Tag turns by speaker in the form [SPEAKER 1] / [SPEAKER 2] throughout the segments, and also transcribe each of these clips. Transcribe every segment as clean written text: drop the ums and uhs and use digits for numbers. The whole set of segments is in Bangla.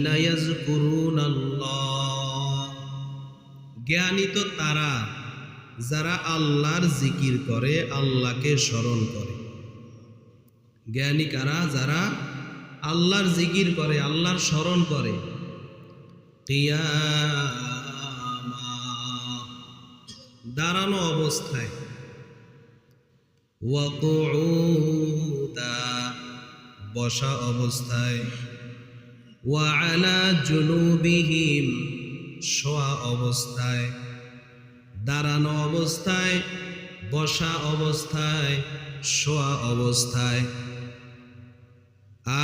[SPEAKER 1] আল্লাযীনা ইয়াযকুরুনাল্লাহ, জ্ঞানী তো তারা যারা আল্লাহর জিকির করে, আল্লাহকে স্মরণ করে। জ্ঞানী কারা? যারা আল্লাহর জিকির করে, আল্লাহর স্মরণ করে। কিয়ামা, দাঁড়ানো অবস্থায়। ওয়া কুউদা, বসা অবস্থায়। ওয়া আলা জুনুবিহিম, শোয়া অবস্থায়। দাঁড়ানো অবস্থায়, বসা অবস্থায়, শোয়া অবস্থায়।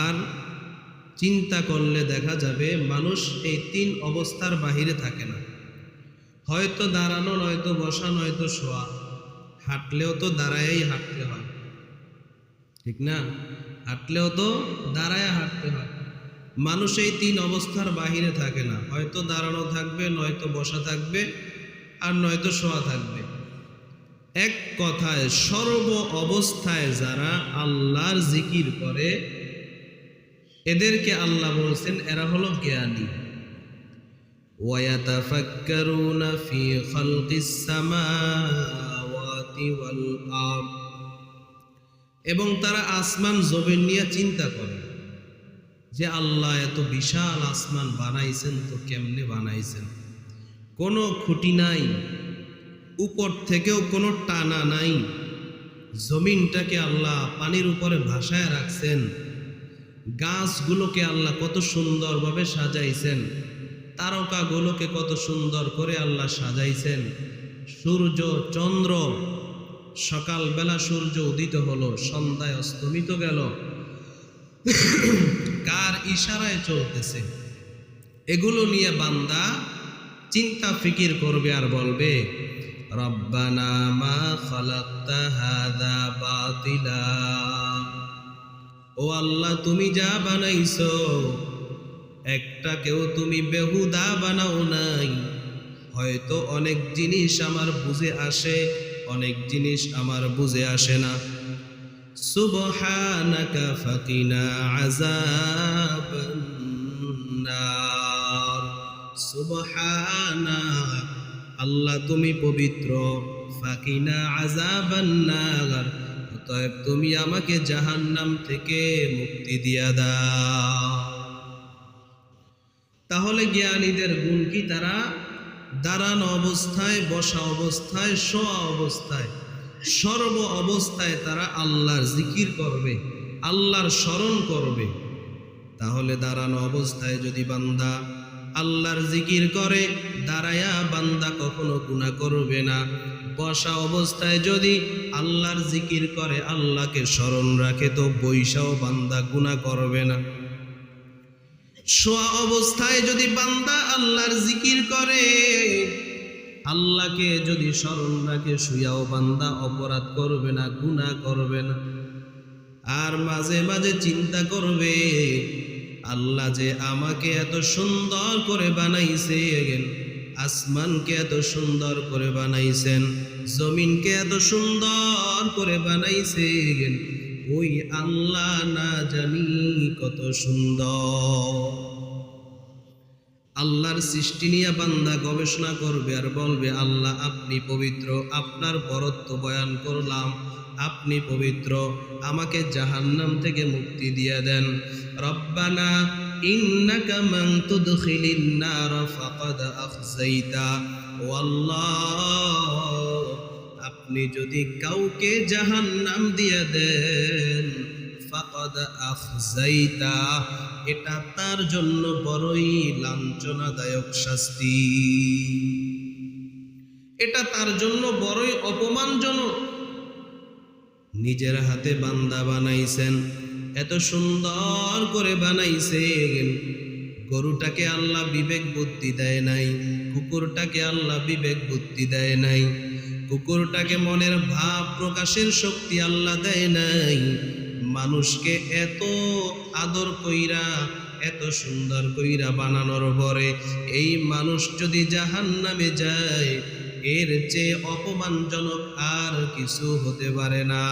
[SPEAKER 1] আর চিন্তা করলে দেখা যাবে মানুষ এই 3 অবস্থার বাহিরে থাকে না। হয়তো দাঁড়ানো, নয়তো বসা, নয়তো শোয়া। হাঁটলেও তো দাঁড়ায়াই হাঁটতে হয়, ঠিক না? হাঁটলেও তো দাঁড়ায়া হাঁটতে হয়। মানুষ এই 3 অবস্থার বাহিরে থাকে না। হয়তো দাঁড়ানো থাকবে, নয়তো বসা থাকবে, আর নয়তো শোয়া থাকবে। এক কথায় সর্ব অবস্থায় যারা আল্লাহর জিকির করে, এদেরকে আল্লাহ বলছেন এরা হলো জ্ঞানী। ওয়ায়াতাফাক্কারুনা ফি খালকিস সামাওয়াতি ওয়াল আরদ, এবং তারা আসমান জমিন নিয়ে চিন্তা করে যে আল্লাহ এত বিশাল আসমান বানাইছেন, তো কেমনে বানাইছেন? কোনো খুঁটি নাই, উপর থেকেও কোনো টানা নাই। জমিনটাকে আল্লাহ পানির উপরে ভাসায় রাখছেন। গাছগুলোকে আল্লাহ কত সুন্দরভাবে সাজাইছেন। তারকাগুলোকে কত সুন্দর করে আল্লাহ সাজাইছেন। সূর্য চন্দ্র, সকালবেলা সূর্য উদিত হলো, সন্ধ্যায় অস্তমিত গেল, কার ইশারায় চলতেছে? এগুলো নিয়ে বান্দা চিন্তা ফিকির করবে আর বলবে, রব্বানা মা খালাকতা হাযা বাতিলা, ও আল্লাহ তুমি যা বানাইছো একটাকেও তুমি বেহুদা বানাও নাই। হয়তো অনেক জিনিস আমার বুঝে আসে, অনেক জিনিস আমার বুঝে আসে না। সুবহানাকা ফাকিনা আযাবান নার, সুবহানাক, আল্লাহ তুমি পবিত্র। ফাকিনা আযাবান নার, অতএব তুমি আমাকে জাহান্নাম থেকে মুক্তি দিয়া দাও। তাহলে জ্ঞানীদের গুণ কি? তারা দাঁড়ানো অবস্থায়, বসা অবস্থায়, শোয়া অবস্থায়, সর্ব অবস্থায় তারা আল্লাহর জিকির করবে, আল্লাহর স্মরণ করবে। তাহলে দাঁড়ানো অবস্থায় যদি বান্দা আল্লাহর জিকির করে, দাঁড়ায়া বান্দা কখনো গুনাহ করবে না। বসা অবস্থায় যদি আল্লাহর জিকির করে, আল্লাহকে স্মরণ রাখে, তো বৈশাও বান্দা গুনাহ করবে না। শোয়া অবস্থায় যদি বান্দা আল্লাহর জিকির করে, আল্লাহকে যদি স্মরণ রাখে, শুয়াও বান্দা অপরাধ করবে না, গুনাহ করবে না। আর মাঝে মাঝে চিন্তা করবে, আল্লাহ যে আমাকে এত সুন্দর করে বানাইছেন, আসমানকে এত সুন্দর করে বানাইছেন, জমিনকে এত সুন্দর করে বানাইছেন, ওই আল্লাহ না জানি কত সুন্দর। আল্লাহর সৃষ্টি নিয়ে বান্দা গবেষণা করবে আর বলবে, আল্লাহ আপনি পবিত্র, আপনার বরত্ব বয়ান করলাম, আপনি পবিত্র, আমাকে জাহান্নাম থেকে মুক্তি দিয়ে দেন। রব্বানা ইন্নাকা মান তুদখিলিন নার ফাকাদ আখযাইতা, ও আল্লাহ আপনি যদি কাউকে জাহান্নাম দিয়ে দেন, ফাকাদ আখযাইতা, এটা তার জন্য বড়ই লাঞ্ছনাদায়ক শাস্তি, এটা তার জন্য বড়ই অপমানজনক। নিজের হাতে বান্দা বানাইছেন, এত সুন্দর করে বানাইছেন। গরুটাকে আল্লাহ বিবেক বুদ্ধি দেয় নাই, কুকুরটাকে আল্লাহ বিবেক বুদ্ধি দেয় নাই, কুকুরটাকে মনের ভাব প্রকাশের শক্তি আল্লাহ দেয় নাই। মানুষকে এত আদর কইরা, এত সুন্দর কইরা বানানোর পরে এই মানুষ যদি জাহান্নামে যায়, এর চেয়ে অপমানজনক আর কিছু হতে পারে না।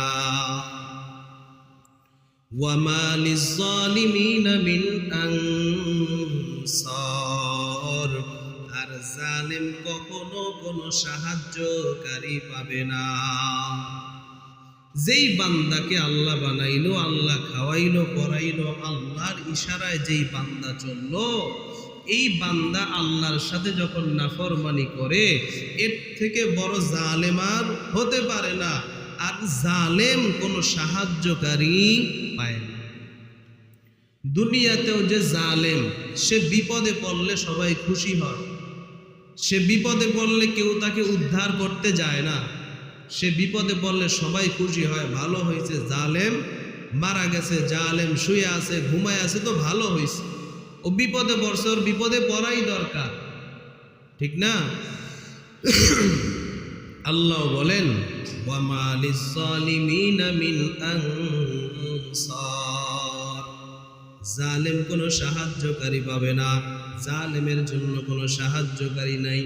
[SPEAKER 1] ওয়ামা লিজ্জালিমিনা মিন আনসার, আর জালেম কখনো কোনো সাহায্যকারী পাবে না। যেই বান্দাকে আল্লাহ বানাইলো, আল্লাহ খাওয়াইলো পরাইলো, আল্লাহর ইশারায় যেই বান্দা চললো, এই বান্দা আল্লাহর সাথে যখন নাফরমানি করে, এর থেকে বড় জালেম আর হতে পারে না। আর জালেম কোনো সাহায্যকারী পায় না। দুনিয়াতেও যে জালেম, সে বিপদে পড়লে সবাই খুশি হয়, সে বিপদে পড়লে কেউ তাকে উদ্ধার করতে যায় না। সে বিপদে পড়লে সবাই খুশি হয়, ভালো হয়েছে, জালেম মারা গেছে, জালেম শুয়ে আছে, ঘুমায় আছে, তো ভালো হয়েছে, ও বিপদে পড়ছে, ওর বিপদে পড়াই দরকার, ঠিক না? আল্লাহ বলেন, ওয়া মা লিজ-জালিমিনা মিন আনসার, জালেম কোনো সাহায্যকারী পাবে না, জালেমের জন্য কোনো সাহায্যকারী নাই।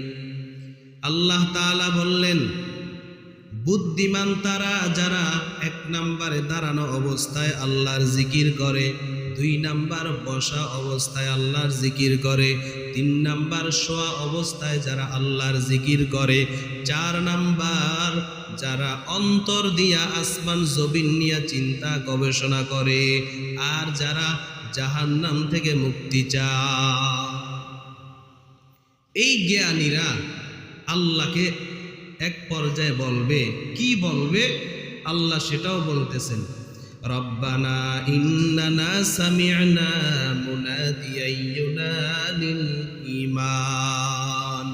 [SPEAKER 1] আল্লাহ তাআলা বললেন, বুদ্ধিমান তারা যারা 1 নম্বরে দাঁড়ানো অবস্থায় আল্লাহর জিকির করে, 2 নাম্বার বসা অবস্থায় আল্লাহর জিকির করে, 3 নাম্বার শোয়া অবস্থায় যারা আল্লাহর জিকির করে, 4 নাম্বার যারা অন্তর দিয়া আসমান জমিন নিয়ে চিন্তা গবেষণা করে, আর যারা জাহান্নাম থেকে মুক্তি চায়। এই জ্ঞানীরা আল্লাহকে এক পর্যায়ে বলবে, কি বলবে? আল্লাহ সেটাও বলতেছেন, রব্বানা ইন্নানা সামি'না মুনাদিয়ান ইউনাদিল ঈমান,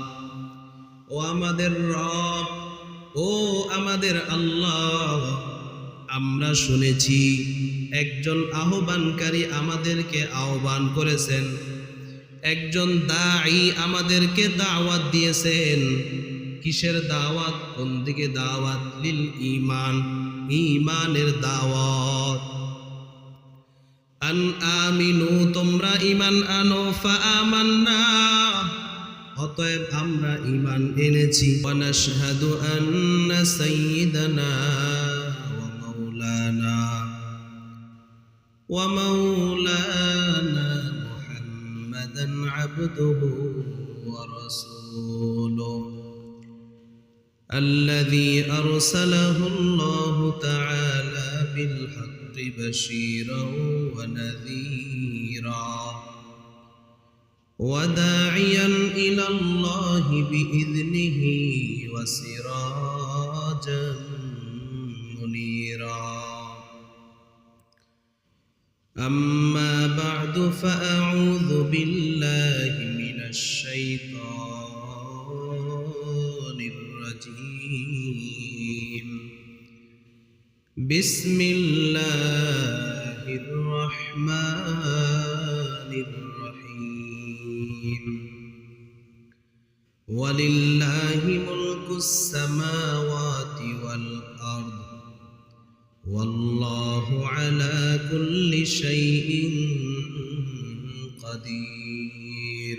[SPEAKER 1] ও আমাদের রব, ও আমাদের আল্লাহ, আমরা শুনেছি একজন আহ্বানকারী আমাদেরকে আহ্বান করেছেন, একজন দাঈ আমাদেরকে দাওয়াত দিয়েছেন। কিসের দাওয়াত? কোন দিকে দাওয়াত? লিল ঈমান, ঈমানের দাওয়াত। আন আমিনু, তোমরা ঈমান আনো, ফা আমান্না, অতএব আমরা ঈমান এনেছি। ওয়া নাশহাদু আন্না সাইয়্যিদানা ওয়া মাওলানা মুহাম্মাদান আবদুহু ওয়া রাসূলুহু الذي أرسله الله تعالى بالحق بشيرا ونذيرا وداعيا إلى الله بإذنه وسراجا منيرا. أما بعد فأعوذ بالله من الشيطان الرجيم. بسم الله الرحمن الرحيم. ولله ملك السماوات والأرض والله على كل شيء قدير.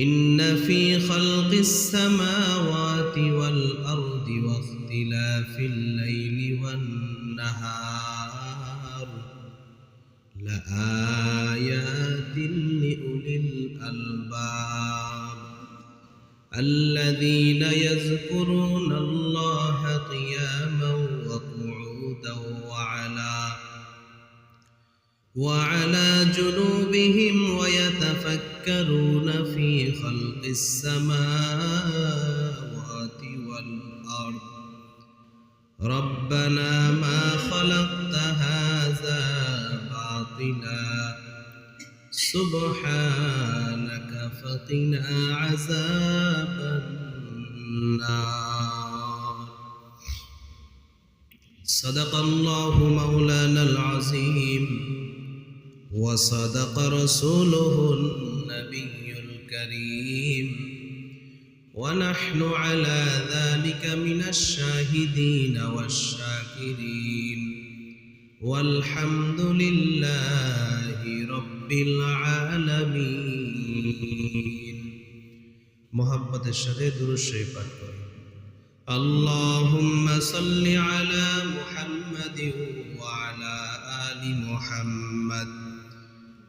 [SPEAKER 1] إن في خلق السماوات والأرض واختلاف الليل والنهار لآيات لأولي الألباب الذين يذكرون الله قياما وقعودا وعلى جنوبهم ويتفكرون في خلق السماوات والأرض ربنا ما خلقت هذا باطلا سبحانك فقنا عذاب النار. صدق الله مولانا العظيم وصدق رسوله النبي الكريم ونحن على ذلك من الشاهدين والشاكرين والحمد لله رب العالمين. محبت الشهد درود شريف پاک کریں. اللهم صل على محمد وعلى آل محمد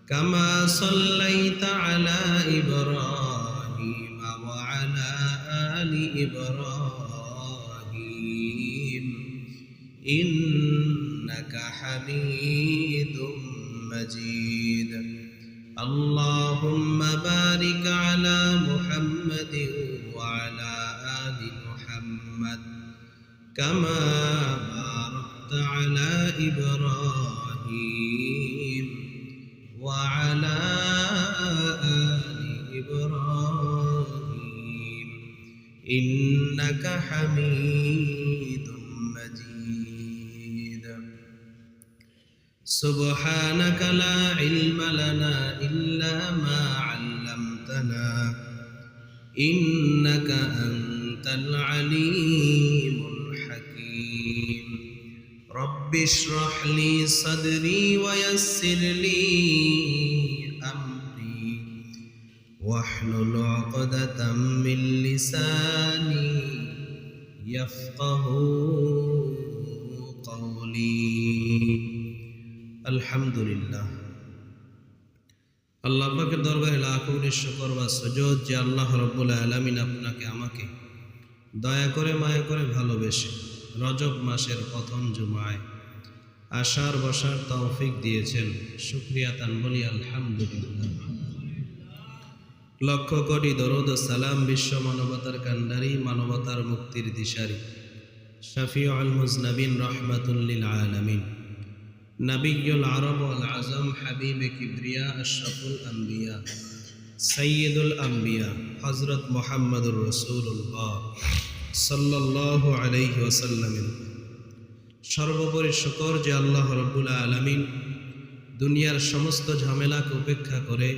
[SPEAKER 1] كما صليت على إبراهيم وعلى آل إبراهيم إنك حميد مجيد اللهم بارك على محمد وعلى آل محمد كما باركت على إبراهيم وعلى آل إبراهيم إنك حميد مجيد سبحانك لا علم لنا إلا ما علمتنا إنك أنت العليم الحكيم رب اشرح لي صدري ويسر لي أمري واحلل عقدة من لساني يفقه قولي الحمد لله আল্লাহ পাকের দরবারে লাখ কোটি শুকর বা সুজুদ যে আল্লাহ রাব্বুল আলামিন আপনাকে আমাকে দয়া করে মায়া করে ভালোবেসে রজব মাসের প্রথম জুমায় আসার বসার তৌফিক দিয়েছেন শুকরিয়া তান বলি আলহামদুলিল্লাহ লক্ষ কোটি দরুদ ও সালাম বিশ্ব মানবতার কান্ডারি মানবতার মুক্তির দিশারি শাফিউল মুজনাবিন রাহমাতুল লিল আলামিন নবিয়ুল আরব ওয়াল আজম হাবিবে কিবরিয়া আশরাফুল আম্বিয়া সাইয়্যিদুল আম্বিয়া হযরত মুহাম্মদুর রাসূলুল্লাহ সাল্লাল্লাহু আলাইহি ওয়াসাল্লামের সর্বোপরি শুকর যে আল্লাহ রাব্বুল আলামিন দুনিয়ার সমস্ত ঝামেলাকে উপেক্ষা করে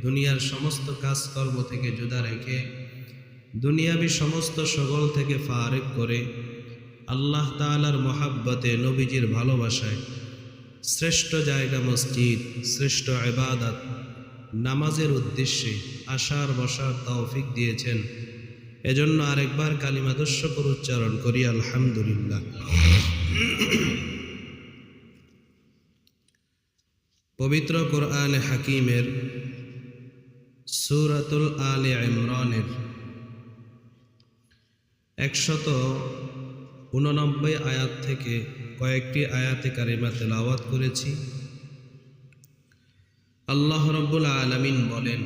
[SPEAKER 1] দুনিয়ার সমস্ত কাজকর্ম থেকে জুদা রেখে দুনিয়াবি সমস্ত সগল থেকে ফারেক করে আল্লাহ তাআলার মহাব্বতে নবীজির ভালোবাসায় শ্রেষ্ঠ জায়গা মসজিদ শ্রেষ্ঠ ইবাদত নামাজের উদ্দেশ্যে আসার বসার তৌফিক দিয়েছেন এজন্য আরেকবার কালিমাদস্য করে উচ্চারণ করি আলহামদুলিল্লাহ পবিত্র কোরআনে হাকিমের সূরাতুল আলে ইমরানের 189 আয়াত থেকে কয়েকটি আয়াতে কারিমা তেলাওয়াত করেছি আল্লাহ রাব্বুল আলামিন বলেন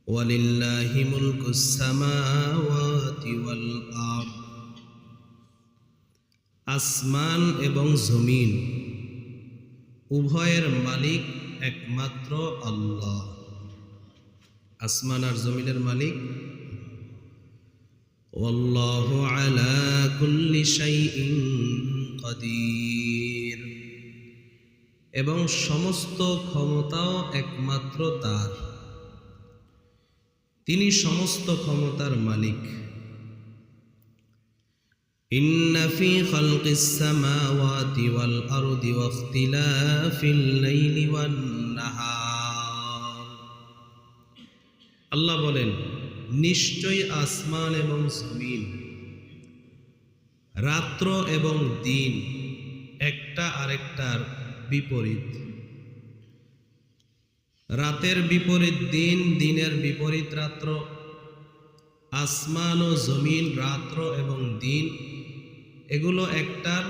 [SPEAKER 1] ওয়ালিল্লাহি মুলকুস সামাওয়াতি ওয়াল আরদ আসমান এবং জমিন উভয়ের মালিক একমাত্র আল্লাহ আসমান আর জমিনের মালিক ওয়াল্লাহু আলা কুল্লি শাইইন কাদির এবং সমস্ত ক্ষমতাও একমাত্র তার তিনি সমস্ত ক্ষমতার মালিক ইন্না ফি খালকিস সামাওয়াতি ওয়াল আরদি ওয়া ইখতিলাফিল লাইলি ওয়ান নাহার আল্লাহ বলেন নিশ্চয়ই আসমান এবং জমিন রাত্র এবং দিন একটা আরেকটার বিপরীত রাতের বিপরীত দিন দিনের বিপরীত রাত্র আসমান ও জমিন রাত্র এবং দিন এগুলো একটা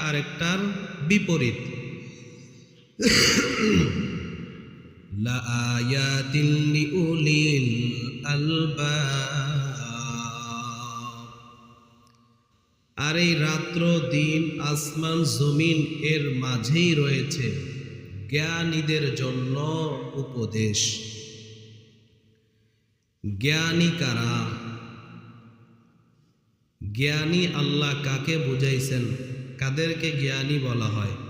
[SPEAKER 1] আরেকটার বিপরীত লাআয়াতিল লিউলিল আলবাব আর এই রাত্র দিন আসমান জমিন এর মাঝেই রয়েছে জ্ঞানীদের জন্য উপদেশ জ্ঞানী কারা জ্ঞানী আল্লাহ কাকে বুঝাইছেন কাদেরকে জ্ঞানী বলা হয়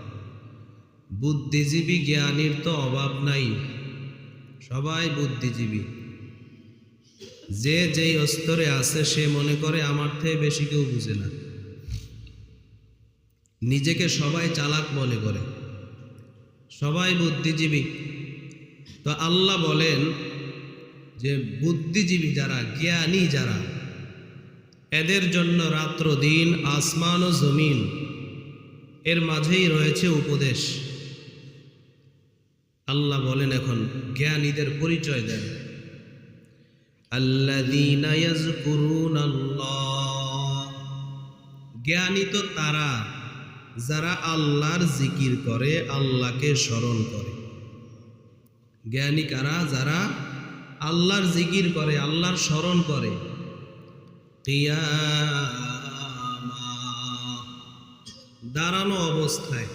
[SPEAKER 1] বুদ্ধিজীবী জ্ঞানীর তো অভাব নাই সবাই বুদ্ধিজীবী যে যেই স্তরে আছে সে মনে করে আমার থেকে বেশি কেউ বুঝে না নিজেকে সবাই চালাক মনে করে সবাই বুদ্ধিজীবী তো আল্লাহ বলেন যে বুদ্ধিজীবী যারা জ্ঞানী যারা এদের জন্য রাত্র দিন আসমান ও জমিন এর মাঝেই রয়েছে উপদেশ আল্লাহ বলেন এখন জ্ঞানীদের পরিচয় দেন, আল্লাযীনা ইয়াযকুরুনাল্লাহ, জ্ঞানী তো তারা যারা আল্লাহর জিকির করে, আল্লাহকে স্মরণ করে। জ্ঞানী কারা? যারা আল্লাহর জিকির করে, আল্লাহর স্মরণ করে। কিয়ামা, দাঁড়ানো অবস্থায়,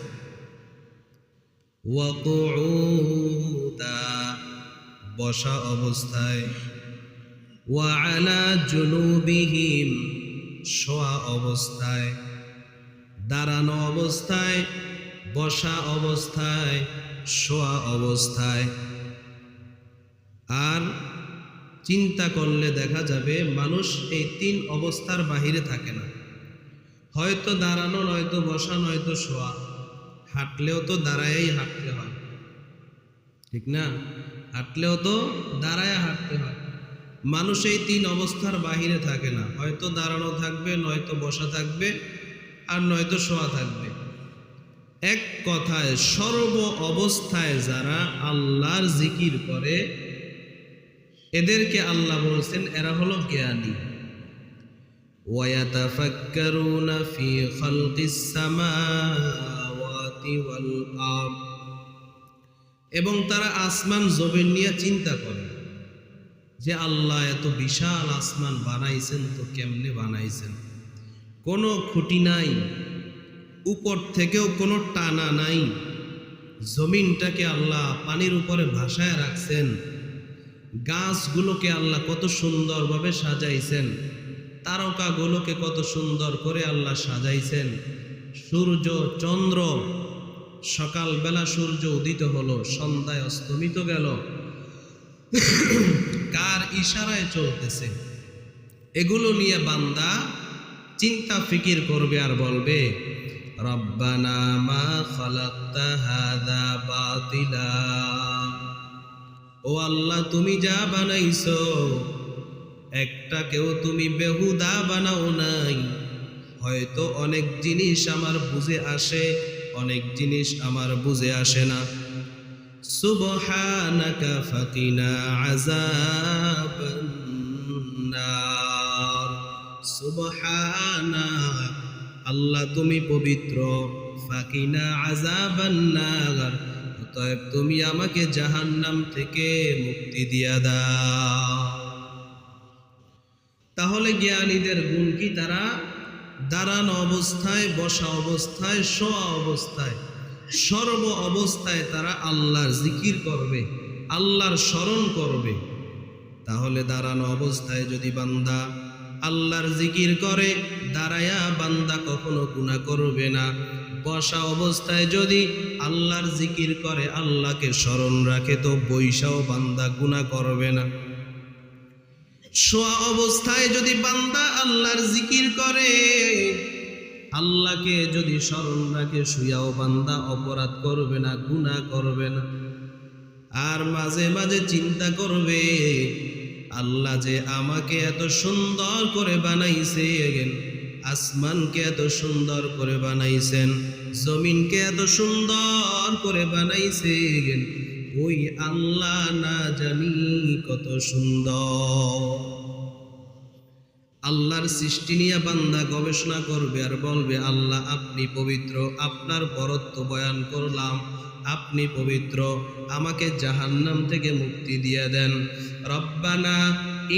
[SPEAKER 1] ওয়া কুউদা, বসা অবস্থায়, ওয়া আলা জুনুবিহিম, শোয়া অবস্থায়, দাঁড়ানো অবস্থায়, বসা অবস্থায়, শোয়া অবস্থায়। আর চিন্তা করলে দেখা যাবে মানুষ এই তিন অবস্থার বাহিরে থাকে না। হয়তো দাঁড়ানো, নয়তো বসা, নয়তো শোয়া। হাঁটলেও তো দাঁড়ায়াই হাঁটতে হয়, ঠিক না? হাঁটলেও তো দাঁড়ায়া হাঁটতে হয়। মানুষ এই তিন অবস্থার বাহিরে থাকে না। হয়তো দাঁড়ানো থাকবে, নয়তো বসা থাকবে, আর নয়তো শোয়া থাকবে। এক কথায় সর্ব অবস্থায় যারা আল্লাহর জিকির করে, এদেরকে আল্লাহ বলছেন এরা হলো জ্ঞানী। ওয়ায়াতাফাক্কারুনা ফি খালকিস সামাওয়াতি ওয়াল আরদ, এবং তারা আসমান জমিন নিয়ে চিন্তা করে যে আল্লাহ এত বিশাল আসমান বানাইছেন, তো কেমনে বানাইছেন? কোনো খুঁটি নাই, উপর থেকেও কোনো টানা নাই। জমিনটাকে আল্লাহ পানির উপরে ভাসায় রাখছেন, গাছগুলোকে আল্লাহ কত সুন্দরভাবে সাজাইছেন, তারকাগুলোকে কত সুন্দর করে আল্লাহ সাজাইছেন। সূর্য চন্দ্র, সকালবেলা সূর্য উদিত হলো, সন্ধ্যায় অস্তমিত গেল, কার ইশারায় চলতেছে? এগুলো নিয়ে বান্দা চিন্তা ফিকির করবে আর বলবে, রব্বানা মা খালাকতা হাযা বাতিলা, ও আল্লাহ তুমি যা বানাইছো একটাকেও তুমি বেহুদা বানাও নাই। হয়তো অনেক জিনিস আমার বুঝে আসে, অনেক জিনিস আমার বুঝে আসে না। সুবহানাকা ফাকিনা আযাবান নার, সুবহানাক, আল্লাহ তুমি পবিত্র, ফাকিনা আযাবান নার, অতএব তুমি আমাকে জাহান্নাম থেকে মুক্তি দিয়া দাও। তাহলে জ্ঞানীদের গুণ কি? তারা দাঁড়ানো অবস্থায়, বসা অবস্থায়, শোয়া অবস্থায়, সর্ব অবস্থায় তারা আল্লাহর জিকির করবে, আল্লাহর স্মরণ করবে। তাহলে দাঁড়ানো অবস্থায় যদি বান্দা আল্লাহর জিকির করে, দাঁড়ায়া বান্দা কখনো গুনাহ করবে না। বসা অবস্থায় যদি আল্লাহর জিকির করে, আল্লাহকে স্মরণ রাখে, তো বৈশাও বান্দা গুনাহ করবে না। শোয়া অবস্থায় যদি বান্দা আল্লাহর জিকির করে, আল্লাহকে যদি স্মরণ রাখে, শুয়াও বান্দা অপরাধ করবে না, গুনাহ করবে না। আর মাঝে মাঝে চিন্তা করবে, আল্লাহ যে আমাকে এত সুন্দর করে বানাইছেন, আসমানকে এত সুন্দর করে বানাইছেন, জমিনকে এত সুন্দর করে বানাইছেন, ওই আল্লাহ না জানি কত সুন্দর। আল্লাহর সৃষ্টি নিয়ে বান্দা গবেষণা করবে আর বলবে, আল্লাহ আপনি পবিত্র, আপনার বরত্ব বয়ান করলাম, আপনি পবিত্র, আমাকে জাহান্নাম থেকে মুক্তি দিয়ে দেন। রব্বানা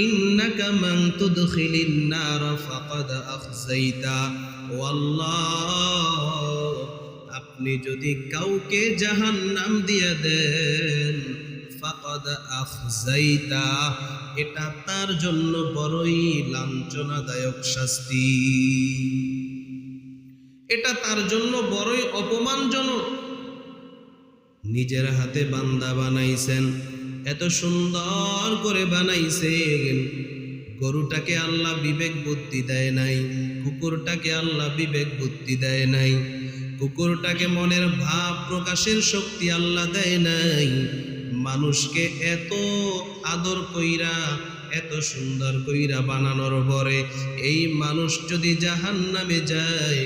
[SPEAKER 1] ইন্নাকা মান তুদখিলিন নার ফাকাদ আখযাইতা, ও আল্লাহ আপনি যদি কাউকে জাহান্নাম দিয়ে দেন, ফাকাদ আখযাইতা, এটা তার জন্য বড়ই লাঞ্ছনাদায়ক শাস্তি, এটা তার জন্য বড়ই অপমানজনক। নিজের হাতে বান্দা বানাইছেন, এত সুন্দর করে বানাইছেন, গরুটাকে আল্লাহ বিবেক বুদ্ধি দেয় নাই, কুকুরটাকে আল্লাহ বিবেক বুদ্ধি দেয় নাই, কুকুরটাকে মনের ভাব প্রকাশের শক্তি আল্লাহ দেয় নাই। মানুষকে এত আদর কইরা, এত সুন্দর কইরা বানানোর পরে এই মানুষ যদি জাহান্নামে যায়,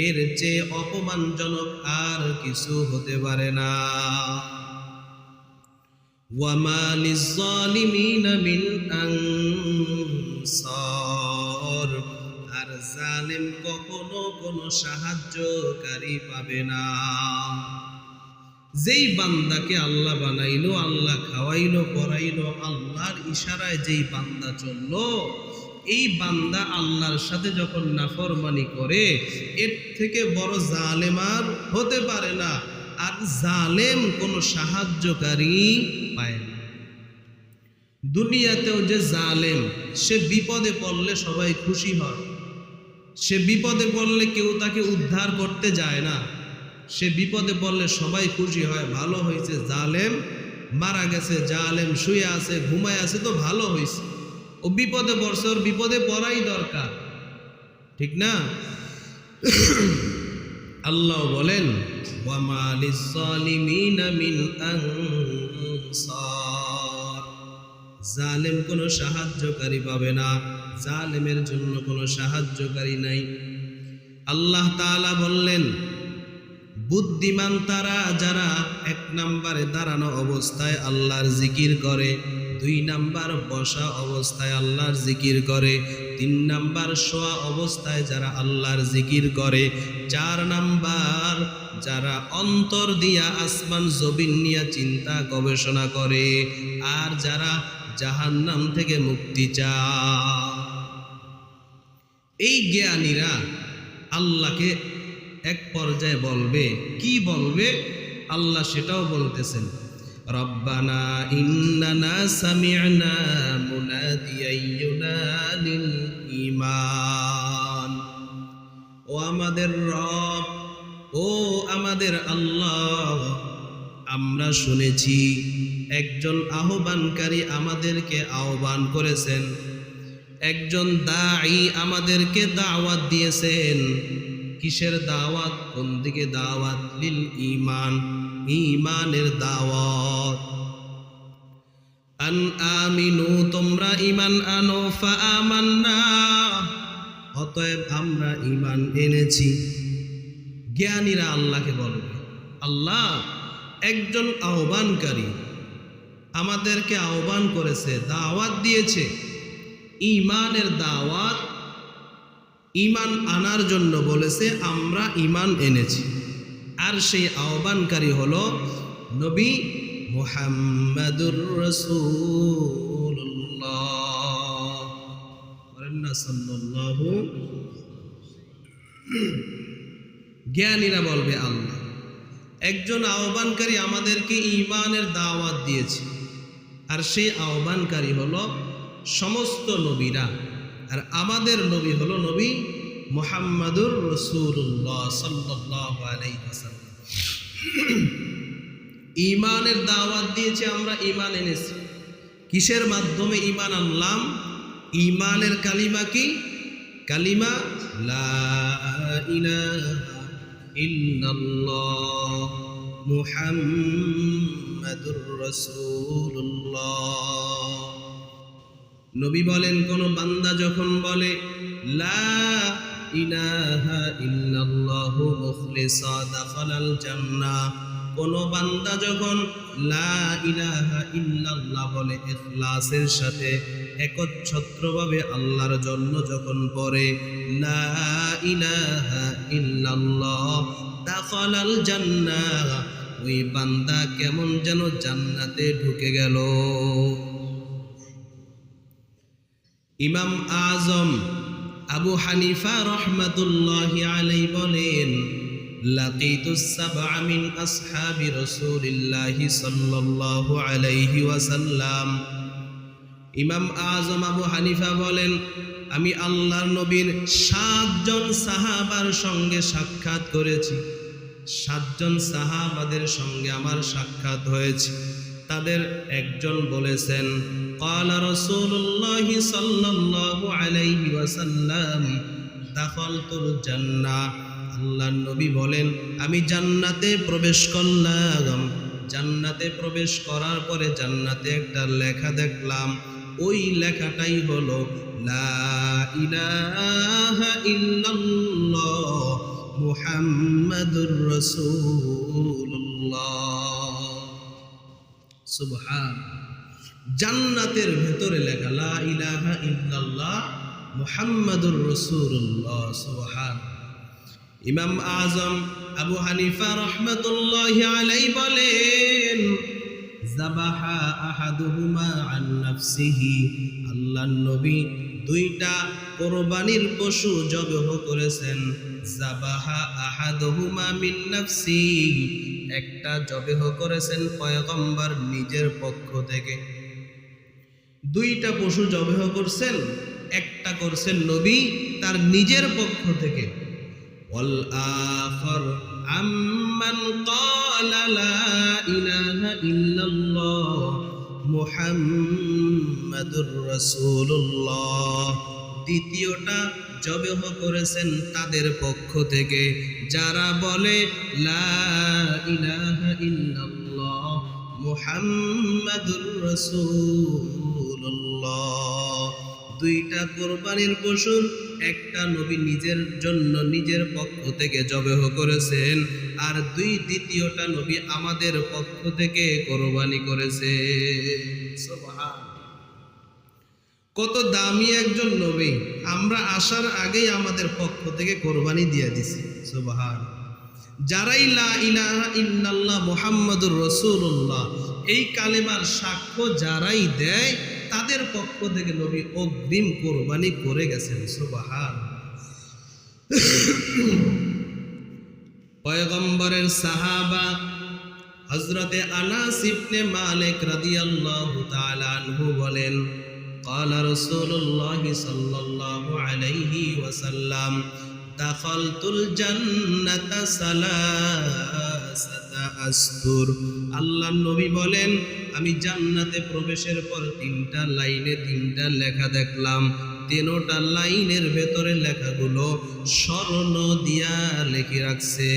[SPEAKER 1] এর চেয়ে অপমানজনক আর কিছু হতে পারে না। ওয়ামা লিয-যালিমিনা মিন আনসার, আর জালেম কখনো কোনো সাহায্যকারী পাবে না। যেই বান্দাকে আল্লাহ বানাইলো, আল্লাহ খাওয়াইলো পরাইলো, আল্লাহর ইশারায় যেই বান্দা চললো, এই বান্দা আল্লাহর সাথে যখন নাফরমানি করে, এর থেকে বড় জালেম আর হতে পারে না। আর জালেম কোনো সাহায্যকারী পায় না। দুনিয়াতেও যে জালেম, সে বিপদে পড়লে সবাই খুশি হয়, সে বিপদে পড়লে কেউ তাকে উদ্ধার করতে যায় না। সে বিপদে পড়লে সবাই খুশি হয়, ভালো হয়েছে, জালেম মারা গেছে, জালেম শুয়ে আছে, ঘুমায় আছে, তো ভালো হয়েছে, ও বিপদে পড়ছে, ওর বিপদে পড়াই দরকার, ঠিক না? আল্লাহ বলেন ওয়ামা লিয-যালিমিনা মিন আনসার, জালেম কোনো সাহায্যকারী পাবে না, জালেমের জন্য কোনো সাহায্যকারী নাই। আল্লাহ তাআলা বললেন বুদ্ধিমান তারা যারা এক নম্বরে দাঁড়ানো অবস্থায় আল্লাহর জিকির করে, 2 নাম্বার বসা অবস্থায় আল্লাহর জিকির করে, 3 নাম্বার শোয়া অবস্থায় যারা আল্লাহর জিকির করে, 4 নাম্বার যারা অন্তর দিয়া আসমান জমিন নিয়ে চিন্তা গবেষণা করে, আর যারা জাহান্নাম থেকে মুক্তি চায়। এই জ্ঞানীরা আল্লাহকে এক পর্যায়ে বলবে, কি বলবে? আল্লাহ সেটাও বলতেছেন, রব্বানা ইন্নানা সামি'না মুনাদিয়ান ইউনাদিল ঈমান, ও আমাদের রব, ও আমাদের আল্লাহ, আমরা শুনেছি একজন আহ্বানকারী আমাদেরকে আহ্বান করেছেন, একজন দাঈ আমাদেরকে দাওয়াত দিয়েছেন। কিসের দাওয়াত? কোন দিকে দাওয়াত? লিল ঈমান, ঈমানের দাওয়াত। আন আমিনু, তোমরা ঈমান আনো, ফা আমান্না, অতএব আমরা ঈমান এনেছি। জ্ঞানীরা আল্লাহকে বলবে, আল্লাহ একজন আহ্বানকারী আমাদেরকে আহ্বান করেছে, দাওয়াত দিয়েছে, ঈমানের দাওয়াত, ঈমান আনার জন্য বলেছে, আমরা ঈমান এনেছি। আর সেই আহ্বানকারী হলো নবী মুহাম্মাদুর রাসূলুল্লাহ, বলেন না সাল্লাল্লাহু। জ্ঞানীরা বলবে আল্লাহ একজন আহ্বানকারী আমাদেরকে ঈমানের দাওয়াত দিয়েছে, আর সেই আহ্বানকারী হলো সমস্ত নবীরা, আর আমাদের নবী হলো নবী মুহাম্মাদুর রাসূলুল্লাহ সাল্লাল্লাহু আলাইহি ওয়াসাল্লাম। ঈমানের দাওয়াত দিয়েছে, আমরা ঈমান এনেছি। কিসের মাধ্যমে ঈমান আনলাম? ঈমানের কালিমা কি? কালিমা লা ইলাহা ইল্লাল্লাহ মুহাম্মাদুর রাসূলুল্লাহ। নবী বলেন, কোন বান্দা যখন বলে লা ইলাহা ইল্লাল্লাহু মুখলিসা দাখালাল জান্নাহ, কোন বান্দা যখন লা ইলাহা ইল্লাল্লাহ বলে ইখলাসের সাথে একচ্ছত্রভাবে আল্লাহর জন্য যখন পড়ে লা ইলাহা ইল্লাল্লাহ দাখালাল জান্নাহ, ওই বান্দা কেমন যেন জান্নাতে ঢুকে গেল। ইমাম আজম আবু হানিফা রহমাতুল্লাহি আলাইহি বলেন, লাকিতুস সাবআ মিন আসহাবি রাসূলিল্লাহি সাল্লাল্লাহু আলাইহি ওয়াসাল্লাম। ইমাম আজম আবু হানিফা বলেন, আমি আল্লাহর নবীর 7 জন সাহাবার সঙ্গে সাক্ষাৎ করেছি। 7 জন সাহাবাদের সঙ্গে আমার সাক্ষাৎ হয়েছে। তাদের একজন বলেছেন, ক্বালা রাসূলুল্লাহি সাল্লাল্লাহু আলাইহি ওয়াসাল্লাম দাখালতুল জান্নাহ, আল্লাহর নবী বলেন, আমি জান্নাতে প্রবেশ করলাম। জান্নাতে প্রবেশ করার পরে জান্নাতে একটা লেখা দেখলাম, ওই লেখাটাই হলো লা ইলাহা ইল্লাল্লাহ মুহাম্মাদুর রাসূলুল্লাহ সুবহান। জান্নাতের ভেতরে লেখা লা ইলাহা ইল্লাল্লাহ মুহাম্মাদুর রাসূলুল্লাহ। সুবহান। ইমাম আজম আবু হানিফা রাহমাতুল্লাহি আলাইহি বলেন, যাবাহা আহাদুহুমা আন নাফসিহি, আল্লাহর নবী দুইটা কোরবানির পশু জবাহ করেছেন। যাবাহা আহাদুহুমা মিন নাফসিহি, একটা জবাহ করেছেন পয়গম্বর নিজের পক্ষ থেকে। দুইটা পশু জবাহ করছেন, একটা করছেন নবী তার নিজের পক্ষ থেকে। ওয়াল আখার আম্মান ক্বালা লা ইলাহা ইল্লাল্লাহ মুহাম্মাদুর রাসূলুল্লাহ, দ্বিতীয়টা জবাহ করেছেন তাদের পক্ষ থেকে যারা বলে লা ইলাহা ইল্লাল্লাহ মুহাম্মাদুর রাসূলুল্লাহ। দুইটা কোরবানির পশুর একটা নবী নিজের জন্য নিজের পক্ষ থেকে জবাহ করেছেন, আর দ্বিতীয়টা নবী আমাদের পক্ষ থেকে কোরবানি করেছে। সুবহান। কত দামি একজন নবী, আমরা আসার আগেই আমাদের পক্ষ থেকে কোরবানি দিয়ে দিছি। সুবহান। যারাই লা ইলাহা ইল্লাল্লাহ মুহাম্মাদুর রাসূলুল্লাহ এই কালেমার সাক্ষ্য যারাই দেয় তাদের পক্ষ থেকে নবী অগ্রিম কোরবানি করে গেছেন। সুবহান। পয়গম্বরের সাহাবা হযরতে আনাস ইবনে মালিক রাদিয়াল্লাহু তাআলা আনহু বলেন, ক্বালা রাসূলুল্লাহ সাল্লাল্লাহু আলাইহি ওয়াসাল্লাম, দাখালতুল জান্নাতা সালাসাতা আসতুর। আল্লাহর নবী বলেন, আমি জান্নাতে প্রবেশের পর তিনটা লাইনে তিনটা লেখা দেখলাম। তিনটা লাইনের ভেতরে লেখাগুলো স্বর্ণ দিয়া লিখে রাখছে।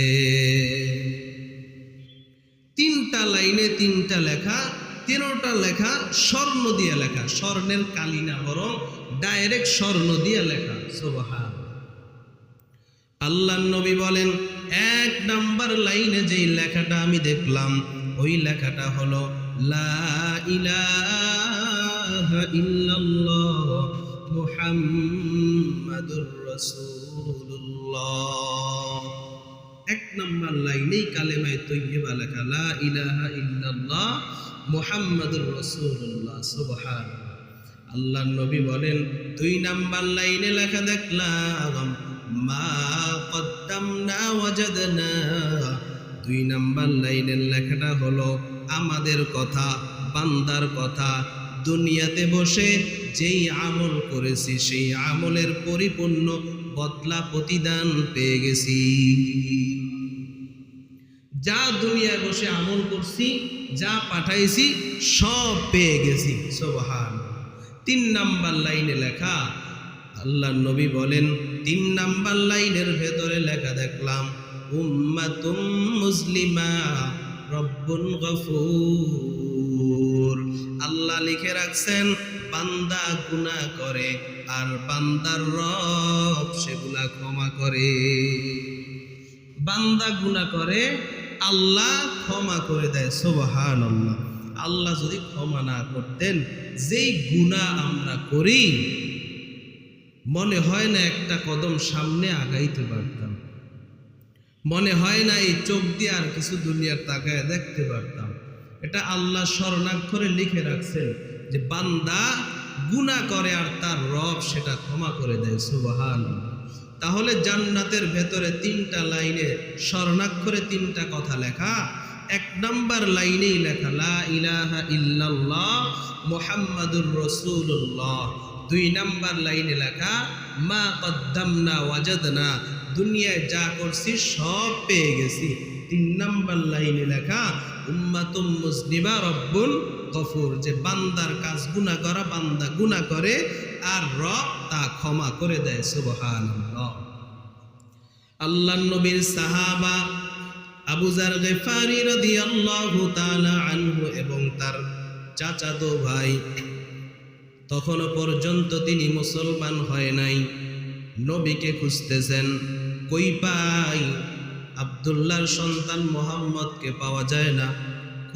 [SPEAKER 1] তিনটা লাইনে তিনটা লেখা, তিনটা লেখা স্বর্ণ দিয়ে লেখা, স্বর্ণের কালি না বরং ডাইরেক্ট স্বর্ণ দিয়ে লেখা। সুবহান। আল্লাহর নবী বলেন, এক নাম্বার লাইনে যেই লেখাটা আমি দেখলাম ওই লেখাটা হলো লা ইলাহা ইল্লাল্লাহ মুহাম্মাদুর রাসূলুল্লাহ। এক নাম্বার লাইনেই কালেমায়ে তৈয়্যিবা লেখা লা ইলাহা ইল্লাল্লাহ মুহাম্মাদুর রাসূলুল্লাহ। সুবহান। আল্লাহর নবী বলেন, দুই নাম্বার লাইনে লেখা দেখলাম মা কদ্দামনা ওয়াজাদনা। দুই নাম্বার লাইনের লেখাটা হলো আমাদের কথা, বান্দার কথা। দুনিয়াতে বসে যেই আমল করেছি সেই আমলের পরিপূর্ণ বদলা প্রতিদান পেয়ে গেছি। যা দুনিয়ায় বসে আমল করছি, যা পাঠাইছি সব পেয়ে গেছি। সুবহান। তিন নাম্বার লাইনে লেখা, আল্লাহর নবী বলেন, তিন নাম্বার লাইনের ভেতরে লেখা দেখলাম উম্মাতুম মুসলিমা রব্বুন গফুর। আল্লাহ লিখে রাখছেন বান্দা গুনাহ করে আর বান্দার রব সেগুলা ক্ষমা করে। বান্দা গুনাহ করে, আল্লাহ ক্ষমা করে দেয়। সুবহানাল্লাহ। আল্লাহ যদি ক্ষমা না করতেন, যেই গুনাহ আমরা করি মনে হয় না একটা কদম সামনে আগাইতে পারতাম, মনে হয় না এই চোখ দিয়ে আর কিছু দুনিয়ার তাকায় দেখতে পারতাম। এটা আল্লাহ স্বর্ণাক্ষরে লিখে রাখছেন যে বান্দা গুনাহ করে আর তার রব সেটা ক্ষমা করে দেয়। সুবহানাল্লাহ। তাহলে জান্নাতের ভেতরে তিনটা লাইনে স্বর্ণাক্ষরে তিনটা কথা লেখা। এক নাম্বার লাইনেই লেখা লা ইলাহা ইল্লাল্লাহ মুহাম্মাদুর রাসূলুল্লাহ। দুই নাম্বার লাইনে লেখা মা কদ্দামনা ওয়াজাদনা, দুনিয়ায় যা করছি সব পেয়ে গেছি। তিন নাম্বার লাইনে লেখা উম্মাতুম মুসলিমা রব্বুল গফুর, যে বান্দার কাজ গুনাহ করা, বান্দা গুনাহ করে আর রব তা ক্ষমা করে দেয়। সুবহানাল্লাহ। আল্লাহর নবীর সাহাবা আবু যার গিফারি রাদিয়াল্লাহু তাআলা আনহু এবং তার চাচাতো ভাই, তখনও পর্যন্ত তিনি মুসলমান হয় নাই, নবীকে খুঁজতেছেন, কই পাই? আব্দুল্লাহর সন্তান মুহাম্মদকে পাওয়া যায় না,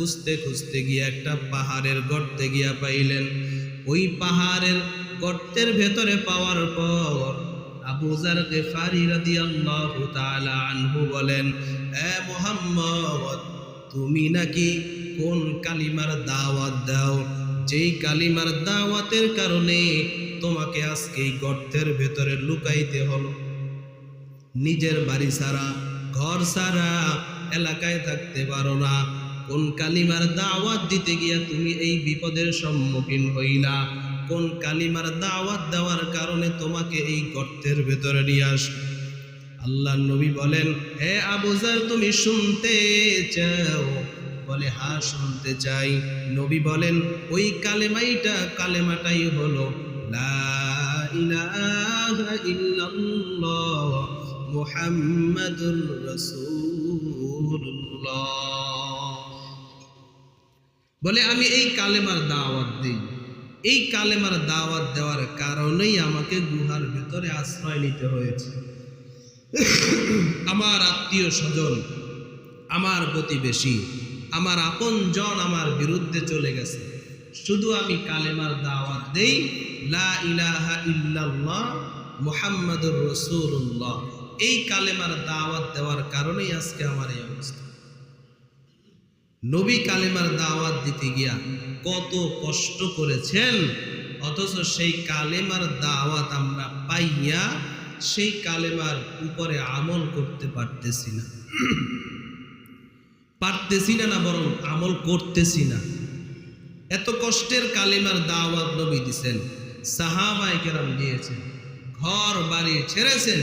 [SPEAKER 1] খুঁজতে খুঁজতে গিয়ে একটা পাহাড়ের গর্তে গিয়া পাইলেন। ওই পাহাড়ের গর্তের ভেতরে পাওয়ার পর আবু যার গিফারি রাদিয়াল্লাহু তাআলা আনহু বলেন, এ মুহাম্মদ, তুমি নাকি কোন কালিমার দাওয়াত দাও, যেই কালিমার দাওয়াতের কারণে তোমাকে আজকে এই গর্তের ভেতরে লুকাইতে হলো? নিজের বাড়ি ছাড়া, ঘর ছাড়া, এলাকায় থাকতে পারো না। কোন কালিমার দাওয়াত দিতে গিয়া তুমি এই বিপদের সম্মুখীন হইলা? কোন কালিমার দাওয়াত দেওয়ার কারণে তোমাকে এই গর্তের ভেতরে নিয়ে আস? আল্লাহর নবী বলেন, হে আবু যার, তুমি শুনতে চাও? বলে, হ্যাঁ শুনতে চাই। নবী বলেন, ওই কালেমাটাই হলো লা ইলাহা ইল্লাল্লাহ মুহাম্মাদুর রাসূলুল্লাহ। বলে, আমি এই কালেমার দাওয়াত দিই। এই কালেমার দাওয়াত দেওয়ার কারণেই আমাকে গুহার ভেতরে আশ্রয় নিতে হয়েছে। আমার আত্মীয় স্বজন, আমার প্রতিবেশী, আমার আপনজন আমার বিরুদ্ধে চলে গেছে। শুধু আমি কালেমার দাওয়াত দেই, লা ইলাহা ইল্লাল্লাহ মুহাম্মাদুর রাসূলুল্লাহ। এই কালেমার দাওয়াত দেওয়ার কারণেই আজকে আমার এই অবস্থা। নবী কালেমার দাওয়াত দিতে গিয়া কত কষ্ট করেছেন, অথচ সেই কালেমার দাওয়াত আমরা পাইয়া সেই কালেমার উপরে আমল করতে পারতেছি না, বরং আমল করতেছি না। এত কষ্টের কালেমার দাওয়াত নবী দিয়েছেন, সাহাবায়ে কেরাম দিয়েছেন, ঘর বাড়ি ছেড়েছেন।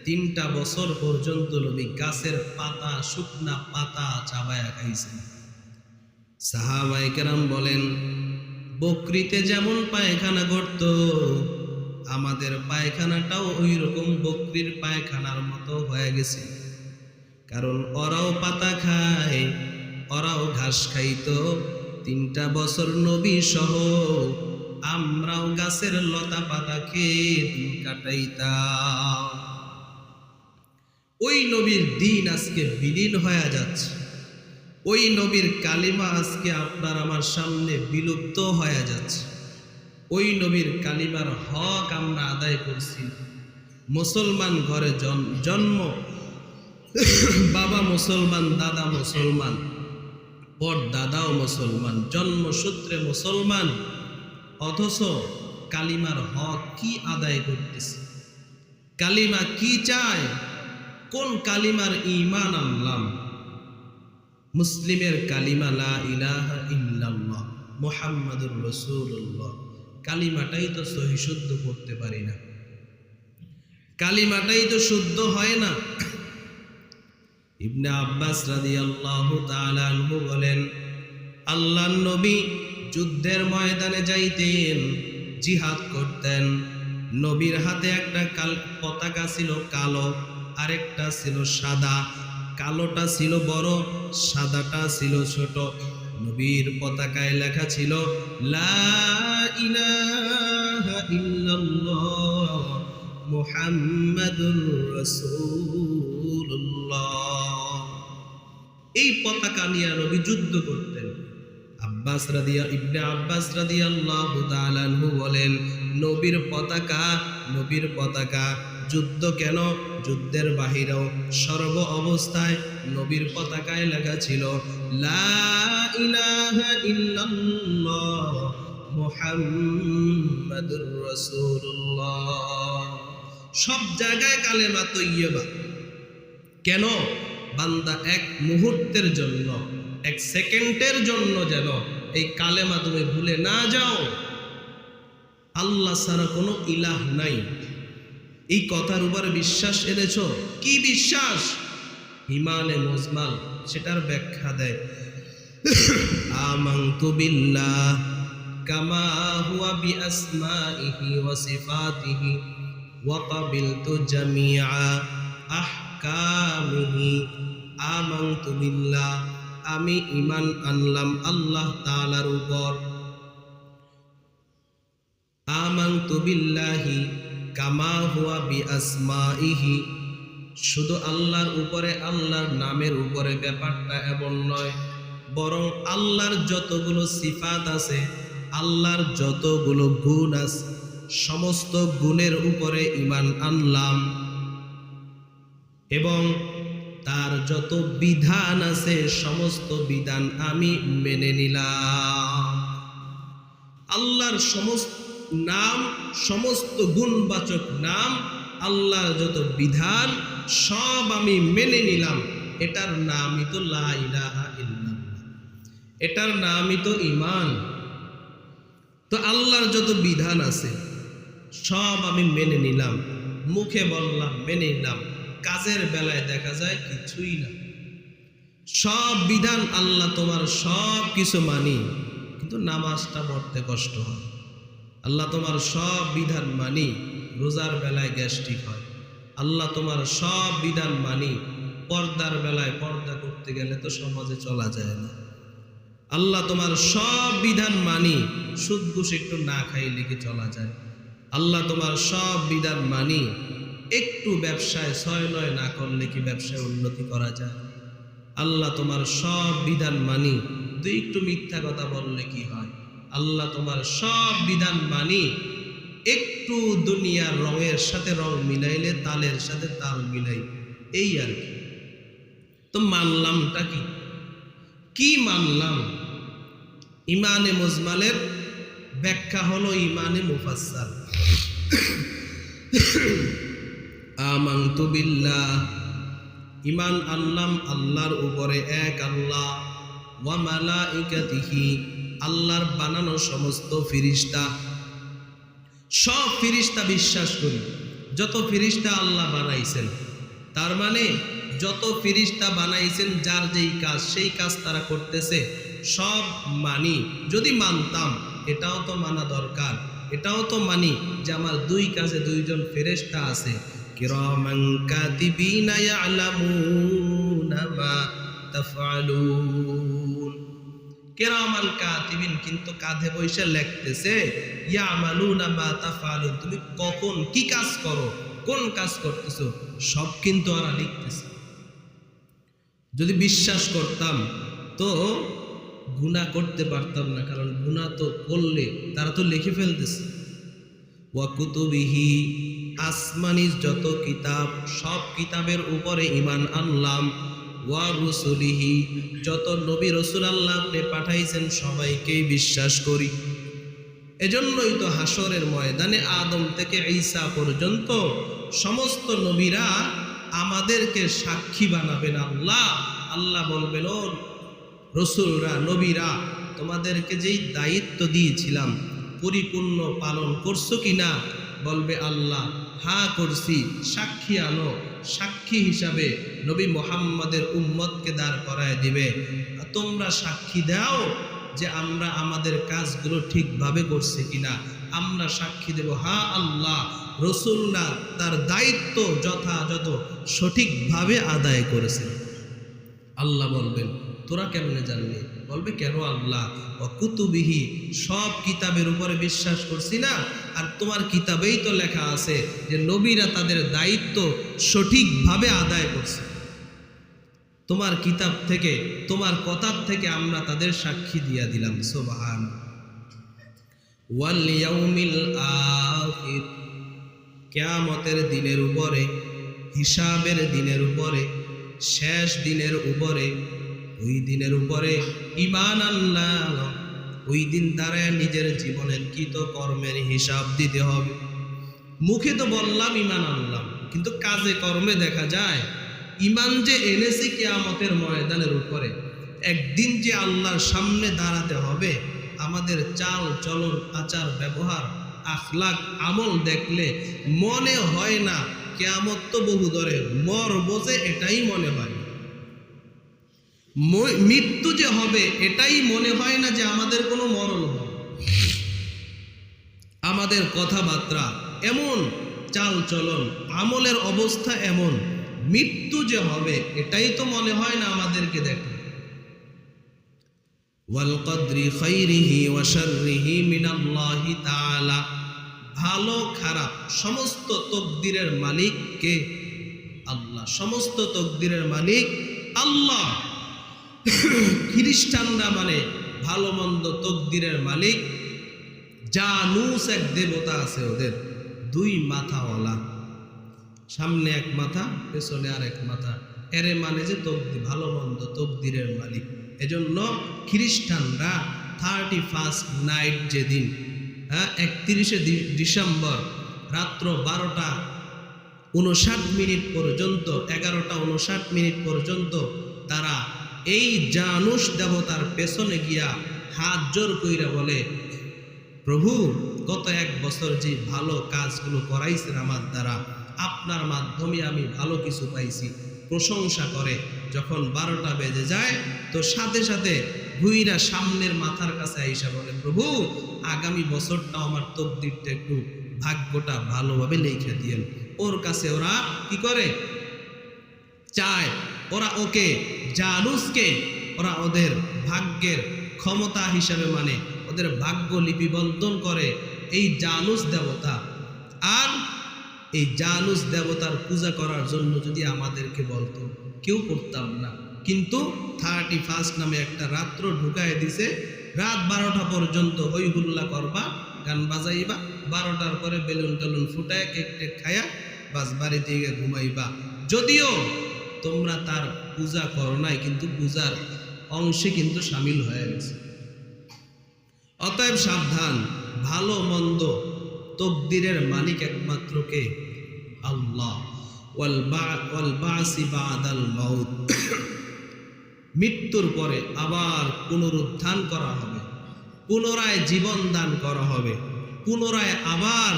[SPEAKER 1] 3টা বছর পর্যন্ত নবী গাছের পাতা, শুকনা পাতা চাবায়া খাইছেন। সাহাবায়ে কেরাম বলেন, বকরিতে যেমন পায়খানা করত, আমাদের পায়খানাটাও ওই রকম বকরির পায়খানার মতো হয়ে গেছে। কারণ ওরাও পাতা খায়, ওরাও ঘাস খাইতো। 3টা বছর নবী সহ আমরাও গাছের লতা পাতা খেয়ে দিন কাটাইতাম। ওই নবীর দিন আজকে বিলীন হয়ে যাচ্ছে। ওই নবীর কালিমা আজকে আপনার আমার সামনে বিলুপ্ত হয়ে যাচ্ছে। ওই নবীর কালিমার হক আমরা আদায় করছি। মুসলমান ঘরে জন্ম, বাবা মুসলমান, দাদা মুসলমান, পর দাদাও মুসলমান, জন্মসূত্রে মুসলমান, অথচ কালিমার হক কি আদায় করতেছে? কালিমা কি চায়? কোন কালিমার ঈমান আনলাম? মুসলিমের কালিমা লা ইলাহা ইল্লাল্লাহ মুহাম্মাদুর রাসূলুল্লাহ। কালিমাটাই তো সহি শুদ্ধ করতে পারি না, কালিমাটাই তো শুদ্ধ হয় না। ইবনে আব্বাস রাদিয়াল্লাহু তাআলা আনহু বলেন, আল্লাহর নবী যুদ্ধের ময়দানে যাইতেন, জিহাদ করতেন। নবীর হাতে একটা পতাকা ছিল কালো, আরেকটা ছিল সাদা। কালোটা ছিল বড়, সাদাটা ছিল ছোট। নবীর পতাকায় লেখা ছিল লা ইলাহা ইল্লাল্লাহ মুহাম্মাদুর রাসূলুল্লাহ। এই পতাকা নিয়ে নবী যুদ্ধ করতেন। ইবনে আব্বাস রাদিয়াল্লাহু তাআলা আনহু বলেন, নবীর পতাকা যুদ্ধ কেন, যুদ্ধের বাহিরেও সর্ব অবস্থায় নবীর পতাকায় লেখা ছিল লা ইলাহা ইল্লাল্লাহ মুহাম্মাদুর রাসূলুল্লাহ। সব জায়গায় কালেমা তৈয়বা। কেন? বান্দা এক মুহূর্তের জন্য, এক সেকেন্ডের জন্য যেন এই কালেমা তুমি ভুলে না যাও। আল্লাহ ছাড়া কোনো ইলাহ নাই, এই কথার উপরে বিশ্বাস এনেছো? কি বিশ্বাস? ইমানে মুজমাল সেটার ব্যাখ্যা দেয়, আমানতু বিল্লাহ কামা হুয়া বিআসমাইহি ওয়া সিফাতিহি ওয়া ক্বাবিলতু জামিআ আহকামিহি। আমানতু বিল্লাহ, আমি ঈমান আনলাম আল্লাহ তাআলার উপর। আমানতু বিল্লাহি কামা হুয়া বিআসমাইহি, শুধু আল্লাহর উপরে, আল্লাহর নামের উপরে ব্যাপারটা এমন নয়। বরং আল্লাহর যতগুলো সিফাত আছে, আল্লাহর যতগুলো গুণ আছে, সমস্ত গুণের উপরে ঈমান আনলাম এবং তার যত বিধান আছে সমস্ত বিধান আমি মেনে নিলাম। আল্লাহর সমস্ত নাম, সমস্ত গুণবাচক নাম, আল্লাহর যত বিধান সব আমি মেনে নিলাম। এটার নামই তো লা ইলাহা ইল্লাল্লাহ, এটার নামই তো ঈমান। তো আল্লাহর যত বিধান আছে সব আমি মেনে নিলাম, মুখে বললাম মেনে নিলাম, কাজের বেলায় দেখা যায় কিছুই না। সব বিধান আল্লাহ তোমার সব কিছু মানি, কিন্তু নামাজটা পড়তে কষ্ট হয়। আল্লাহ তোমার সব বিধান মানি, রোজার বেলায় গ্যাস্ট্রিক হয়। আল্লাহ তোমার সব বিধান মানি, পর্দার বেলায় পর্দা করতে গেলে তো সমাজে চলা যায় না। আল্লাহ তোমার সব বিধান মানি, সুদ ঘুষ একটু না খাইলে কি চলা যায়? আল্লাহ তোমার সব বিধান মানি, একটু ব্যবসায় 6-9 না করলে কি ব্যবসায় উন্নতি করা যায়? আল্লাহ তোমার সব বিধান মানি, তুই একটু মিথ্যা কথা বললে কি হয়? আল্লাহ তোমার সব বিধান মানি, একটু দুনিয়ার রঙের সাথে রং মিলাইলে তালের সাথে তাল মিলাই, এই আর কি। তো মানলামটা কি? কি মানলাম? ইমানে মুজমালের ব্যাখ্যা হলো ইমানে মুফাসসাল। আমানতু বিল্লাহ, ইমান আনলাম আল্লাহর উপরে এক আল্লাহ, ওয়া মালাইকাতিহি, আল্লাহর বানানো সমস্ত ফেরেশতা, সব ফেরেশতা বিশ্বাস করি। যত ফেরেশতা আল্লাহ বানাইছেন, তার মানে যত ফেরেশতা বানাইছেন যার যেই কাজ সেই কাজ তারা করতেছে, সব মানি। যদি মানতাম, এটাও তো মানা দরকার, এটাও তো মানি যে আমার দুই কাজে দুইজন ফেরেশতা আছে, কিরামান কাতিবিনা ইয়ালামুনা মা তাফআলুন। কিরামান কাতিবিন, কিন্তু কাঁধে বসে লিখতেছে, ইয়ামালুনা মা তাফআলুন, তুমি কখন কি কাজ করো, কোন কাজ করতেছো, সব কিন্তু ওরা লিখতেছে। যদি বিশ্বাস করতাম তো গুনাহ করতে পারতাম না, কারণ গুনাহ তো করলে তারা তো লিখে ফেলতেছে। ওয়া কুতুবিহি, আসমানি যত কিতাব সব কিতাবের উপরে ঈমান আনলাম। ওয়া রুসুলিহি, যত নবী রাসূল আল্লাহ আপনি পাঠাইছেন সবাইকেই বিশ্বাস করি। এজন্যই তো হাসরের ময়দানে আদম থেকে ঈসা পর্যন্ত সমস্ত নবীরা আমাদেরকে সাক্ষী বানাবেন। আল্লাহ বলবেন, ও রসুলরা, নবীরা, তোমাদেরকে যেই দায়িত্ব দিয়েছিলাম পরিপূর্ণ পালন করছো কিনা? বলবে আল্লাহ, হ্যাঁ করছি। সাক্ষী আনো। সাক্ষী হিসাবে নবী মুহাম্মদের উম্মতকে দাঁড় করায় দিবে, তোমরা সাক্ষী দাও যে আমরা আমাদের কাজগুলো ঠিকভাবে করছি কিনা। আমরা সাক্ষী দেব, হ্যাঁ আল্লাহ রসুলরা তার দায়িত্ব যথাযথ সঠিকভাবে আদায় করেছে। আল্লাহ বলবেন, তোরা কেমনে জানলি? বলবে, কেন আল্লাহ, ও কুতুবিহি, সব কিতাবের উপরে বিশ্বাস করছি না? আর তোমার কিতাবেই তো লেখা আছে যে নবীরা তাদের দায়িত্ব সঠিকভাবে আদায় করছে। তোমার কিতাব থেকে, তোমার কথার থেকে আমরা তাদের সাক্ষী দিয়া দিলাম। সুবহান। ওয়াল ইয়াউমিল আখির, কিয়ামতের দিনের উপরে, হিসাবের দিনের উপরে, শেষ দিনের উপরে, ওই দিনের উপরে ঈমান আনলাম। ওই দিন দাঁড়ায় নিজের জীবনের কৃত কর্মের হিসাব দিতে হবে। মুখে তো বললাম ঈমান আনলাম, কিন্তু কাজে কর্মে দেখা যায় ঈমান যে এনেছি কিয়ামতের ময়দানের উপরে। একদিন যে আল্লাহর সামনে দাঁড়াতে হবে, আমাদের চাল চলন, আচার ব্যবহার, আখলাক, আমল দেখলে মনে হয় না কিয়ামত তো বহু দূরে, মরবো যে এটাই মনে হয়। মৃত্যু যে হবে এটাই মনে হয় না যে আমাদের কোনো মরণ হবে। আমাদের কথাবার্তা এমন, চাল চলন, আমলের অবস্থা এমন, মৃত্যু যে হবে এটাই তো মনে হয় না আমাদেরকে দেখে। ওয়াল কদরি খাইরিহি ওয়া শাররিহি মিনাল্লাহি তাআলা, ভালো খারাপ সমস্ত তকদিরের মালিক কে? আল্লাহ। সমস্ত তকদিরের মালিক আল্লাহ। খ্রিস্টানরা মানে ভালো মন্দ তকদিরের মালিক। জানুস এক দেবতা আছে ওদের, দুই মাথাওয়ালা, সামনে এক মাথা পেছনে আর এক মাথা, এরে মানে যে তকদির, ভালো মন্দ তকদিরের মালিক। এজন্য খ্রিস্টানরা 31 নাইট যেদিন, 31শে ডিসেম্বর রাত্র 12:59 পর্যন্ত, 11:59 পর্যন্ত তারা এই জানুস দেবতার পেছনে গিয়া হাত জোর কইরা বলে, প্রভু গত 1 বছর যে ভালো কাজগুলো করাইছেন আমার দ্বারা, আপনার মাধ্যমে আমি ভালো কিছু পাইছি, প্রশংসা করে। যখন 12টা বেজে যায় তো সাথে সাথে ভুইরা সামনের মাথার কাছে আইসা বলে, প্রভু আগামী বছরটা আমার তকদিরটা একটু ভাগ্যটা ভালোভাবে লেখা দিয়েন। ওর কাছে ওরা কি করে চায়, ওরা ওকে জানুসকে ওরা ওদের ভাগ্যের ক্ষমতা হিসাবে মানে, ওদের ভাগ্য লিপিবন্ধন করে এই জানুস দেবতা। আর এই জানুস দেবতার পূজা করার জন্য যদি আমাদেরকে বলতো, কেউ করতাম না। কিন্তু 31 নামে একটা রাত্র ঢুকায় দিছে, রাত 12টা পর্যন্ত হই হুল্লা করবা, গান বাজাইবা, 12টার পরে বেলুন টেলুন ফুটায় কেক টেক খায়া বাস বাড়িতে গিয়ে ঘুমাইবা। যদিও তোমরা তার পূজা করো নাই, কিন্তু পূজার অংশে কিন্তু সামিল হয়ে গেছে। অতএব সাবধান, ভালো মন্দ তকদিরের মালিক একমাত্র কে? আল্লাহ। ওয়াল বাসি বাদাল মাউত, মৃত্যুর পরে আবার পুনরুত্থান করা হবে, পুনরায় জীবন দান করা হবে, পুনরায় আবার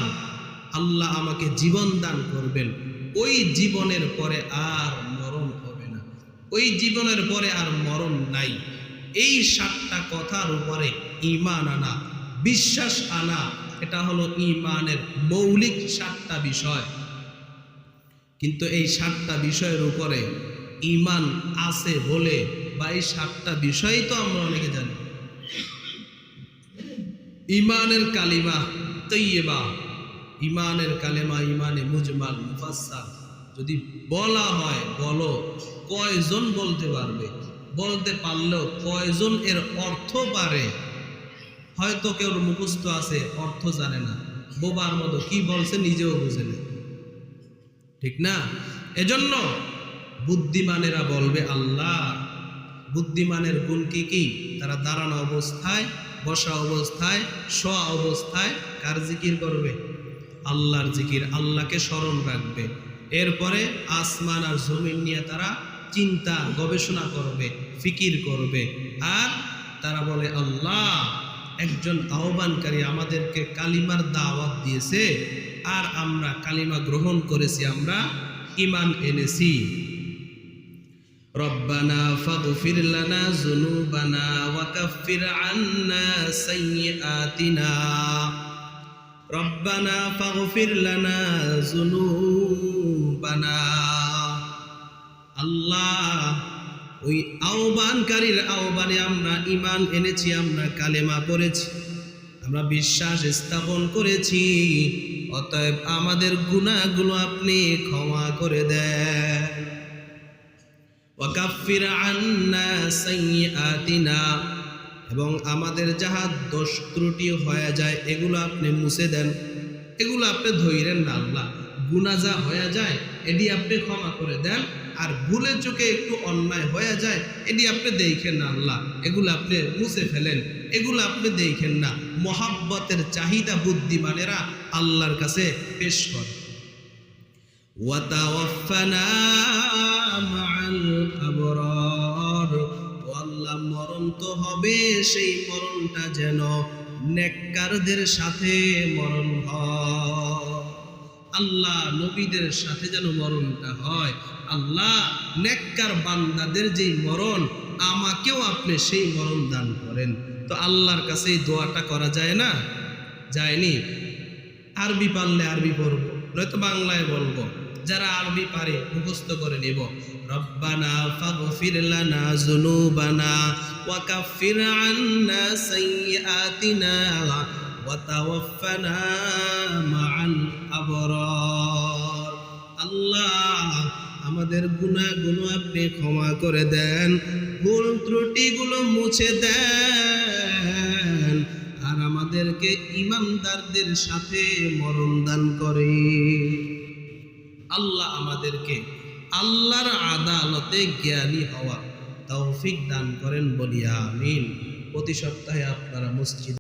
[SPEAKER 1] আল্লাহ আমাকে জীবন দান করবেন। ওই জীবনের পরে আর মরণ হবে না, ওই জীবনের পরে আর মরণ নাই। এই 7টা কথার উপরে ঈমান আনা, বিশ্বাস আনা, এটা হলো ঈমানের মৌলিক 7টা বিষয়। কিন্তু এই 7টা বিষয়ের উপরে ঈমান আছে বলে, বা এই 7টা বিষয়ই তো আমরা অনেকে জানি। ঈমানের কালিমা তৈয়বা, ঈমানের কালেমা, ঈমানে মুজমাল মুফাসসাল যদি বলা হয়, বলো কয়জন বলতে পারবে? বলতে পারলেও কয়জন এর অর্থ পারে? হয়তো কেউ মুখস্থ আছে, অর্থ জানে না, বোবার মতো কি বলছে নিজেও বুঝে না, ঠিক না? এজন্য বুদ্ধিমানেরা বলবে আল্লাহ। বুদ্ধিমানের গুণ কি কি? তারা দাঁড়ানো অবস্থায়, বসা অবস্থায়, শোয়া অবস্থায় কার জিকির করবে? আল্লাহর জিকির, আল্লাহকে স্মরণ রাখবে। এরপরে আসমান আর জমিন নিয়ে তারা চিন্তা গবেষণা করবে, ফিকির করবে। আর তারা বলে আল্লাহ একজন আহ্বানকারী আমাদেরকে কালিমার দাওয়াত দিয়েছে, আর আমরা কালিমা গ্রহণ করেছি, আমরা ঈমান এনেছি। রব্বানা ফাগফির লানা যুনুবানা ওয়া কাফির আন্না সাইয়্যাতিনা, রব্বানা ফাগফির লানা যুনুবানা। আল্লাহ ওই আহ্বানকারীর আহ্বানে আমরা ঈমান এনেছি, আমরা কালেমা পড়েছি, আমরা বিশ্বাস স্থাপন করেছি। অতএব আমাদের গুনাহগুলো আপনি ক্ষমা করে দেন। ওয়া কাফির আন্না সাইয়্যাতিনা, এবং আমাদের যাহা দোষ ত্রুটি হয়ে যায় এগুলো আপনি মুছে দেন, এগুলো আপনি ধইরেন না আল্লাহ। গুনাহ যা হয়ে যায় এটি আপনি ক্ষমা করে দেন, আর ভুলে চোখে একটু অন্যায় হয়ে যায় এটি আপনি দেখেন না আল্লাহ, এগুলো আপনি মুছে ফেলেন, এগুলো আপনি দেখেন না। মহাব্বতের চাহিদা বুদ্ধিমানেরা আল্লাহর কাছে পেশ করে। ওয়া তাওয়াফানা মাআল আবরার, আল্লাহ মরণ তো হবে, সেই মরণটা যেন নেককারদের সাথে মরণ হয়। আল্লাহ নবীদের সাথে যেন মরণটা হয়। আল্লাহ নেককার বান্দাদের যেই মরণ, আমাকেও আপনি সেই মরণ দান করেন। তো আল্লাহর কাছে এই দোয়াটা করা যায় না? যায়নি? আরবি পারলে আরবি পড়বো, নয়তো বাংলায় বলবো। যারা আরবি পারে মুখস্থ করে নেব। রব্বানা ফাগফির লানা যুনুবানা ওয়া কাফির আন্না সাইয়্যাতিনা ওয়া তাওয়াফানা মাআল আবরার। আল্লাহ আমাদের গুনাহগুলো আপনি ক্ষমা করে দেন, ভুল ত্রুটিগুলো মুছে দেন, আর আমাদেরকে ঈমানদারদের সাথে মরণ দান করে। আল্লাহ আমাদেরকে আল্লাহর আদালতে জ্ঞানী হওয়া তৌফিক দান করেন, বলি আমিন। প্রতি সপ্তাহে আপনারা মসজিদ